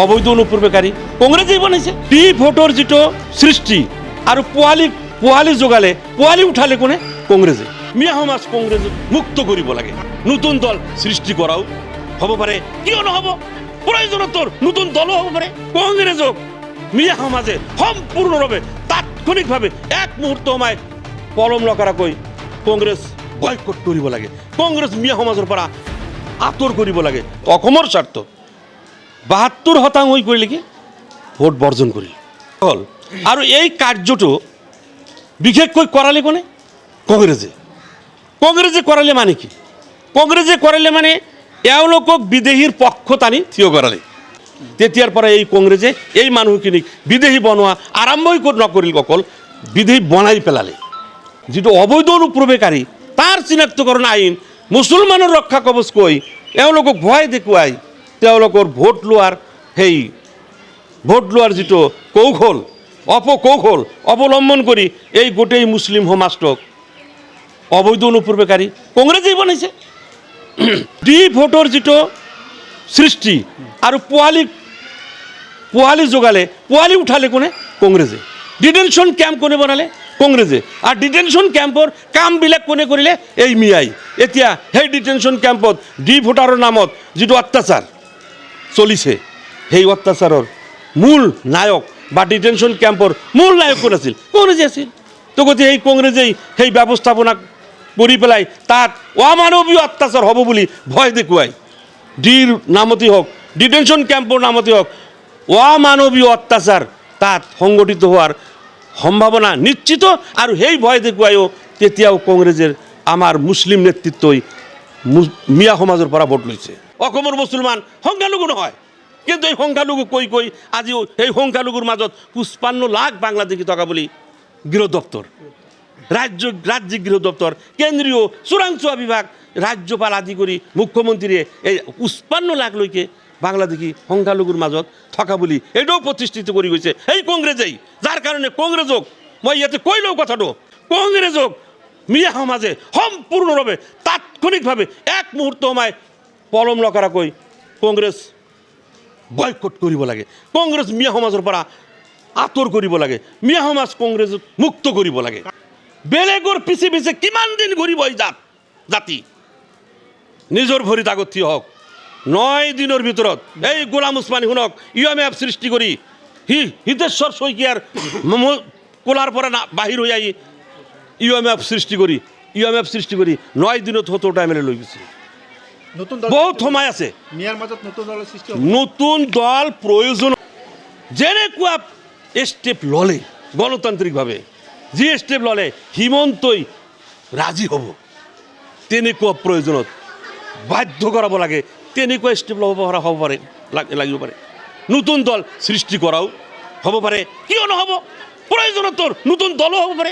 অবৈধ অনুপ্রবেশকারী কংগ্রেসেই বনাইছে টি ভোটৰ যিটো সৃষ্টি আৰু পোৱালি যোগালে পোৱালি উঠালে কোনে কংগ্ৰেছে মিয়া সমাজ কংগ্ৰেছ মুক্ত কৰিব লাগে নতুন দল সৃষ্টি কৰাও হ'ব পাৰে কিয় নহ'ব প্ৰয়োজনতোৰ নতুন দলো হ'ব পাৰে কংগ্ৰেছক মিয়া সমাজে সম্পূৰ্ণৰূপে তাৎক্ষণিকভাৱে এক মুহূৰ্ত সময় পলম নকৰাকৈ কংগ্ৰেছ বয়কট কৰিব লাগে কংগ্ৰেছ মিয়া সমাজৰ পৰা আঁতৰ কৰিব লাগে অসমৰ স্বাৰ্থ ৭২% কৰিলে কি ভোট বৰ্জন কৰিল হ'ল আৰু এই কাৰ্যটো বিশেষকৈ কৰালে কোনে কংগ্ৰেছে কৰালে মানে কি কংগ্ৰেছে কৰালে মানে এওঁলোকক বিদেশীৰ পক্ষ টানি থিয় কৰালে তেতিয়াৰ পৰা এই কংগ্ৰেছে এই মানুহখিনিক বিদেশী বনোৱা আৰম্ভই নকৰিল অকল বিদেশী বনাই পেলালে যিটো অবৈধ অনুপ্ৰৱেশকাৰী তাৰ চিনাক্তকৰণ আইন মুছলমানৰ ৰক্ষা কবচ কৈ এওঁলোকক ভয় দেখুৱাই তেওঁলোকৰ ভোট লোৱাৰ যিটো অপকৌশল অৱলম্বন কৰি এই গোটেই মুছলিম সমাজটোক অবৈধ অনুপ্ৰৱেশকাৰী কংগ্ৰেছেই বনাইছে টি ভোটৰ যিটো সৃষ্টি আৰু পোৱালি যোগালে পোৱালি উঠালে কোনে কংগ্ৰেছে ডিটেনশ্যন কেম্প কোনে বনালে কংগ্ৰেছে আৰু ডিটেনশ্যন কেম্পৰ কামবিলাক কোনে কৰিলে এই মিয়াই এতিয়া সেই ডিটেনশ্যন কেম্পত ডি ভোটাৰৰ নামত যিটো অত্যাচাৰ চলিছে সেই অত্যাচাৰৰ মূল নায়ক বা ডিটেনশ্যন কেম্পৰ মূল নায়ক কোন আছিল কংগ্ৰেছে আছিল তো গতিকে সেই কংগ্ৰেছেই সেই ব্যৱস্থাপনা কৰি পেলাই তাত অমানৱীয় অত্যাচাৰ হ'ব বুলি ভয় দেখুৱাই ডিৰ নামতেই হওক ডিটেনশ্যন কেম্পৰ নামতেই হওক অমানৱীয় অত্যাচাৰ তাত সংগঠিত হোৱাৰ সম্ভাৱনা নিশ্চিত আৰু সেই ভয় দেখুৱাইও তেতিয়াও কংগ্ৰেছৰ আমাৰ মুছলিম নেতৃত্বই মিয়া সমাজৰ পৰা ভোট লৈছে অসমৰ মুছলমান সংখ্যালঘু নহয় কিন্তু এই সংখ্যালঘু কৈ আজিও সেই সংখ্যালঘুৰ মাজত ৫৫ লাখ বাংলাদেশী থকা বুলি গৃহ দপ্তৰ ৰাজ্যিক গৃহ দপ্তৰ কেন্দ্ৰীয় চোৰাংচোৱা বিভাগ ৰাজ্যপাল আদি কৰি মুখ্যমন্ত্ৰীয়ে এই ৫৫ লাখলৈকে বাংলাদেশী সংখ্যালঘুৰ মাজত থকা বুলি এইটোও প্ৰতিষ্ঠিত কৰি গৈছে এই কংগ্ৰেছেই যাৰ কাৰণে কংগ্ৰেছক মই ইয়াতে কৈ লওঁ কথাটো কংগ্ৰেছক মিয়া সমাজে সম্পূৰ্ণৰূপে তাৎক্ষণিকভাৱে এক মুহূৰ্ত সময় পলম নকৰাকৈ কংগ্ৰেছ বয়কট কৰিব লাগে কংগ্ৰেছ মিয়া সমাজৰ পৰা আঁতৰ কৰিব লাগে মিয়া সমাজ কংগ্ৰেছ মুক্ত কৰিব লাগে বেলেগৰ পিছে কিমান দিন ঘূৰিব এই জাতি নিজৰ ভৰিত আগত থিয় হওক ৯ দিনৰ ভিতৰত এই গোলাম ওছমানী শুনক ইউএমএফ সৃষ্টি কৰি হিতেশ্বৰ শইকীয়াৰ কোলাৰ পৰা বাহিৰ হৈ আহি ইউএমএফ সৃষ্টি কৰি ৯ দিনত ৭০টা এম এল এ লৈ গৈছে বহুত সময় আছে নতুন দল প্ৰয়োজন যেনেকুৱা ষ্টেপ ল'লে গণতান্ত্ৰিকভাৱে যি ষ্টেপ ল'লে হিমন্তই ৰাজি হ'ব তেনেকুৱা প্ৰয়োজনত বাধ্য কৰাব লাগে তেনেকুৱা ষ্টেপ ল'ব পাৰে লাগিব পাৰে নতুন দল সৃষ্টি কৰাও হ'ব পাৰে কিয় নহ'ব প্ৰয়োজনতোৰ নতুন দলো হ'ব পাৰে